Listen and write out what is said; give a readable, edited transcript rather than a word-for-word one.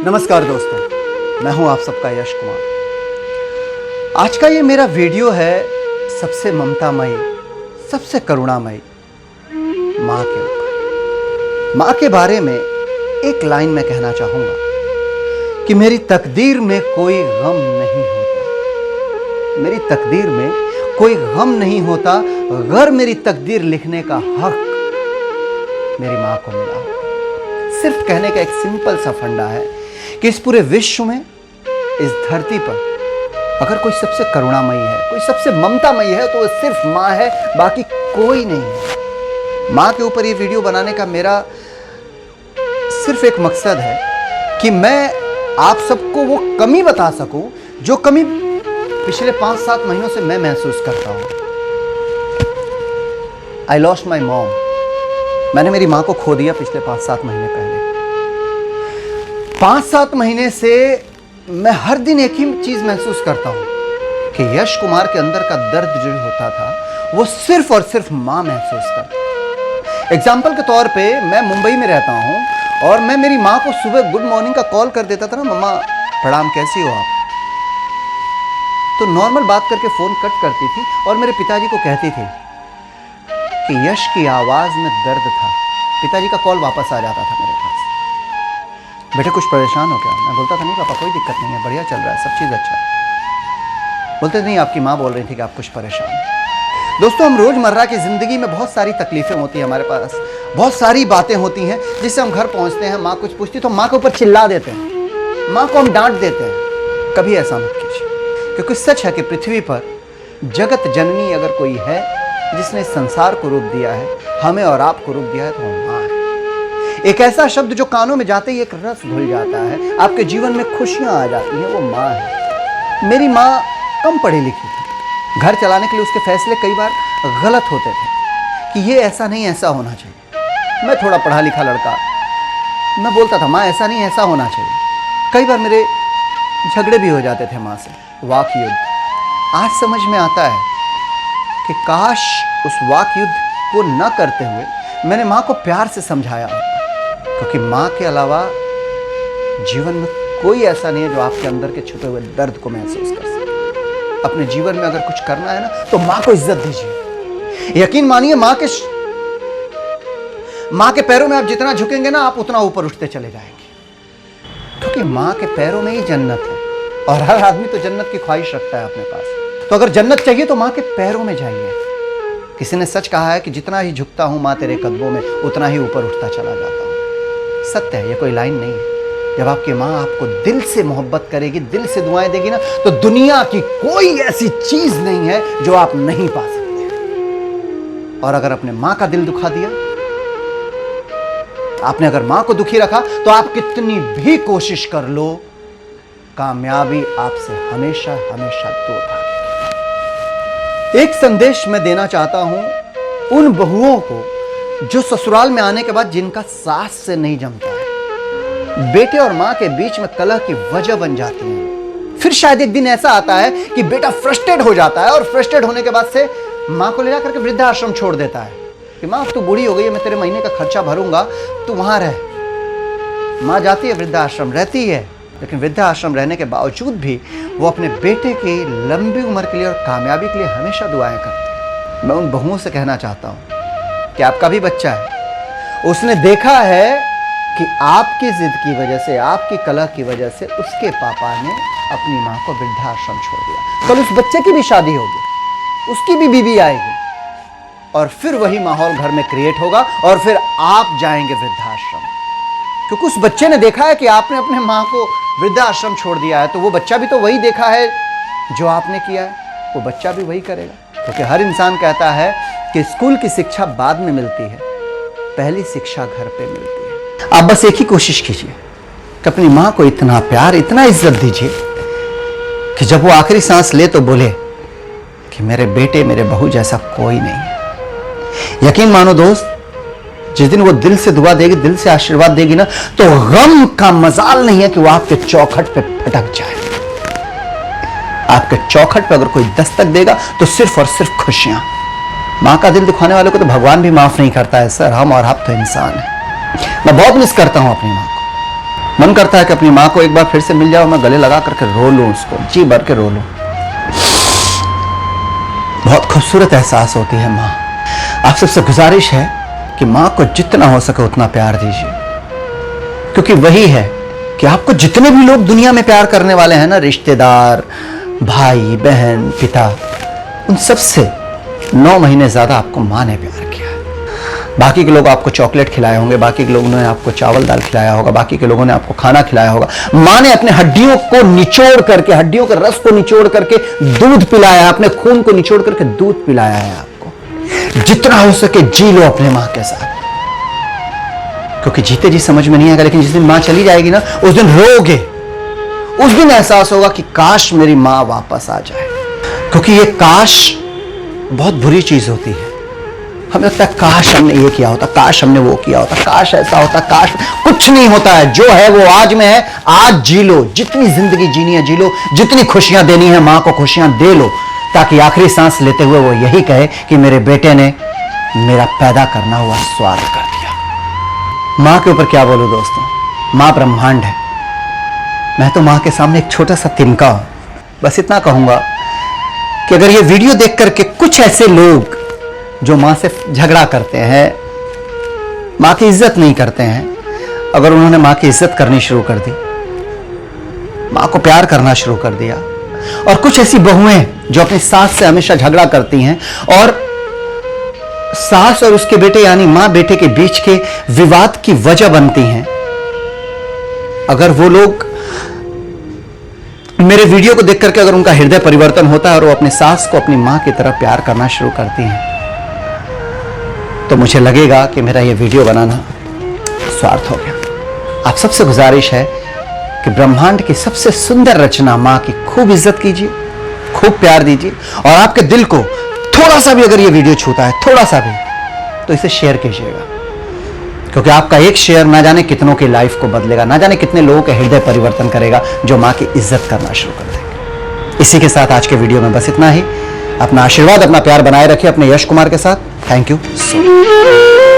नमस्कार दोस्तों, मैं हूं आप सबका यश कुमार। आज का ये मेरा वीडियो है सबसे ममतामयी, सबसे करुणामयी माँ के ऊपर। माँ के बारे में एक लाइन मैं कहना चाहूंगा कि मेरी तकदीर में कोई गम नहीं होता। मेरी तकदीर में कोई गम नहीं होता अगर मेरी तकदीर लिखने का हक मेरी माँ को मिला होता। सिर्फ कहने का एक सिंपल सा फंडा है कि इस पूरे विश्व में, इस धरती पर अगर कोई सबसे करुणामयी है, कोई सबसे ममतामयी है तो वो सिर्फ माँ है, बाकी कोई नहीं है। माँ के ऊपर ये वीडियो बनाने का मेरा सिर्फ एक मकसद है कि मैं आप सबको वो कमी बता सकूं जो कमी पिछले 5-7 महीनों से मैं महसूस करता हूं। I lost my mom. मैंने मेरी माँ को खो दिया पिछले 5-7 महीने पहले। 5-7 महीने से मैं हर दिन एक ही चीज महसूस करता हूं कि यश कुमार के अंदर का दर्द जो होता था वो सिर्फ और सिर्फ मां महसूस करती। एग्जाम्पल के तौर पे मैं मुंबई में रहता हूं और मैं मेरी मां को सुबह गुड मॉर्निंग का कॉल कर देता था ना, मम्मा प्रणाम, कैसी हो आप। तो नॉर्मल बात करके फोन कट करती थी और मेरे पिताजी को कहती थी कि यश की आवाज में दर्द था। पिताजी का कॉल वापस आ जाता था मेरे पास, बेटे कुछ परेशान हो क्या। मैं बोलता था नहीं पापा, कोई दिक्कत नहीं है, बढ़िया चल रहा है, सब चीज़ अच्छा है। बोलते नहीं, आपकी माँ बोल रही थी कि आप कुछ परेशान हैं। दोस्तों, हम रोज़मर्रा की ज़िंदगी में बहुत सारी तकलीफ़ें होती हैं, हमारे पास बहुत सारी बातें होती हैं जिससे हम घर पहुँचते हैं, माँ कुछ पूछती तो माँ के ऊपर चिल्ला देते हैं, माँ को हम डांट देते हैं। कभी ऐसा मत कीजिए, क्योंकि सच है कि पृथ्वी पर जगत जननी अगर कोई है जिसने संसार को रूप दिया है, हमें और आपको रूप दिया है, तो वो माँ है। एक ऐसा शब्द जो कानों में जाते ही एक रस घुल जाता है, आपके जीवन में खुशियां आ जाती हैं, वो माँ है। मेरी माँ कम पढ़ी लिखी थी, घर चलाने के लिए उसके फैसले कई बार गलत होते थे कि ये ऐसा नहीं ऐसा होना चाहिए। मैं थोड़ा पढ़ा लिखा लड़का, मैं बोलता था माँ ऐसा नहीं ऐसा होना चाहिए। कई बार मेरे झगड़े भी हो जाते थे माँ से, वाक युद्ध। आज समझ में आता है कि काश उस वाक युद्ध को न करते हुए मैंने माँ को प्यार से समझाया, क्योंकि माँ के अलावा जीवन में कोई ऐसा नहीं है जो आपके अंदर के छुपे हुए दर्द को महसूस कर सके। अपने जीवन में अगर कुछ करना है ना, तो माँ को इज्जत दीजिए। यकीन मानिए, माँ के पैरों में आप जितना झुकेंगे ना, आप उतना ऊपर उठते चले जाएंगे, क्योंकि माँ के पैरों में ही जन्नत है। और हर आदमी तो जन्नत की ख्वाहिश रखता है अपने पास। तो अगर जन्नत चाहिए तो माँ के पैरों में जाइए। किसी ने सच कहा है कि जितना ही झुकता हूं माँ तेरे कदमों में, उतना ही ऊपर उठता चला जाता हूं। सत्य है, ये कोई लाइन नहीं है। जब आपकी माँ आपको दिल से मोहब्बत करेगी, दिल से दुआएं देगी ना, तो दुनिया की कोई ऐसी चीज नहीं है जो आप नहीं पा सकते। और अगर अपने माँ का दिल दुखा दिया, आपने अगर माँ को दुखी रखा, तो आप कितनी भी कोशिश कर लो, कामयाबी आपसे हमेशा हमेशा दूर भागेगी। एक संदेश मैं देना चाहता हूं उन बहुओं को जो ससुराल में आने के बाद जिनका सास से नहीं जमता है, बेटे और मां के बीच में कलह की वजह बन जाती है। फिर शायद एक दिन ऐसा आता है कि बेटा फ्रस्ट्रेट हो जाता है और फ्रस्ट्रेट होने के बाद से मां को ले जाकर के वृद्धाश्रम छोड़ देता है कि मां तू बूढ़ी हो गई है, मैं तेरे महीने का खर्चा भरूंगा, तू वहां रह। मां जाती है वृद्धाश्रम, रहती है, लेकिन वृद्धाश्रम रहने के बावजूद भी वो अपने बेटे की लंबी उम्र के लिए और कामयाबी के लिए हमेशा दुआएं करती है। मैं उन बहुओं से कहना चाहता हूं कि आपका भी बच्चा है, उसने देखा है कि आपकी जिद की वजह से, आपकी कलह की वजह से उसके पापा ने अपनी मां को वृद्धाश्रम छोड़ दिया। कल उस बच्चे की भी शादी होगी, उसकी भी बीवी आएगी, और फिर वही माहौल घर में क्रिएट होगा और फिर आप जाएंगे वृद्धाश्रम, क्योंकि उस बच्चे ने देखा है कि आपने अपने मां को वृद्धाश्रम छोड़ दिया है। तो वो बच्चा भी तो वही देखा है जो आपने किया है, वो बच्चा भी वही करेगा। क्योंकि हर इंसान कहता है कि स्कूल की शिक्षा बाद में मिलती है, पहली शिक्षा घर पे मिलती है। आप बस एक ही कोशिश कीजिए कि अपनी मां को इतना प्यार, इतना इज्जत दीजिए कि जब वो आखिरी सांस ले तो बोले कि मेरे बेटे, मेरे बहू जैसा कोई नहीं है। यकीन मानो दोस्त, जिस दिन वो दिल से दुआ देगी, दिल से आशीर्वाद देगी ना, तो गम का मजाल नहीं है कि वो आपके चौखट पे फटक जाए। आपके चौखट पे अगर कोई दस्तक देगा तो सिर्फ और सिर्फ खुशियां। मां का दिल दुखाने वालों को तो भगवान भी माफ नहीं करता है सर, हम और आप तो इंसान हैं। मैं बहुत मिस करता हूं अपनी मां को। मन करता है कि अपनी माँ को एक बार फिर से मिल जाओ, मैं गले लगा करके रो लूं, उसको जी भर के रो लूं। बहुत खूबसूरत एहसास होती है माँ। आप सबसे गुजारिश है कि माँ को जितना हो सके उतना प्यार दीजिए, क्योंकि वही है कि आपको जितने भी लोग दुनिया में प्यार करने वाले हैं ना, रिश्तेदार, भाई बहन, पिता, उन सबसे 9 महीने ज्यादा आपको माँ ने प्यार किया है। बाकी के लोग आपको चॉकलेट खिलाए होंगे, बाकी के लोगों ने आपको चावल दाल खिलाया होगा, बाकी के लोगों ने आपको खाना खिलाया होगा। माँ ने अपने हड्डियों को निचोड़ करके, हड्डियों के रस को निचोड़ करके दूध पिलाया है, अपने खून को निचोड़ करके दूध पिलाया है आपको। जितना हो सके जी लो अपने माँ के साथ, क्योंकि जीते जी समझ में नहीं आएगा, लेकिन जिस दिन माँ चली जाएगी ना, उस दिन रोगे, उस दिन एहसास होगा कि काश मेरी माँ वापस आ जाए। क्योंकि ये काश बहुत बुरी चीज होती है। हमें लगता है काश हमने ये किया होता, काश हमने वो किया होता, काश ऐसा होता, काश। कुछ नहीं होता है, जो है वो आज में है। आज जी लो, जितनी जिंदगी जीनी है जी लो, जितनी खुशियां देनी है मां को खुशियां दे लो, ताकि आखिरी सांस लेते हुए वो यही कहे कि मेरे बेटे ने मेरा पैदा करना हुआ स्वार्थ कर दिया। मां के ऊपर क्या बोलूं दोस्तों, मां ब्रह्मांड है। मैं तो मां के सामने एक छोटा सा तिनका हूं। बस इतना कहूंगा कि अगर ये वीडियो देख करके कुछ ऐसे लोग जो मां से झगड़ा करते हैं, मां की इज्जत नहीं करते हैं, अगर उन्होंने मां की इज्जत करनी शुरू कर दी, मां को प्यार करना शुरू कर दिया, और कुछ ऐसी बहुएं जो अपनी सास से हमेशा झगड़ा करती हैं और सास और उसके बेटे यानी मां बेटे के बीच के विवाद की वजह बनती हैं, अगर वो लोग मेरे वीडियो को देख करके अगर उनका हृदय परिवर्तन होता है और वो अपने सास को अपनी मां की तरह प्यार करना शुरू करती हैं, तो मुझे लगेगा कि मेरा ये वीडियो बनाना स्वार्थ हो गया। आप सबसे गुजारिश है कि ब्रह्मांड की सबसे सुंदर रचना मां की खूब इज्जत कीजिए, खूब प्यार दीजिए, और आपके दिल को थोड़ा सा भी अगर ये वीडियो छूता है, थोड़ा सा भी, तो इसे शेयर कीजिएगा, क्योंकि आपका एक शेयर ना जाने कितनों की लाइफ को बदलेगा, ना जाने कितने लोगों के हृदय परिवर्तन करेगा जो मां की इज्जत करना शुरू कर देंगे। इसी के साथ आज के वीडियो में बस इतना ही। अपना आशीर्वाद, अपना प्यार बनाए रखिए अपने यश कुमार के साथ। Thank you so much.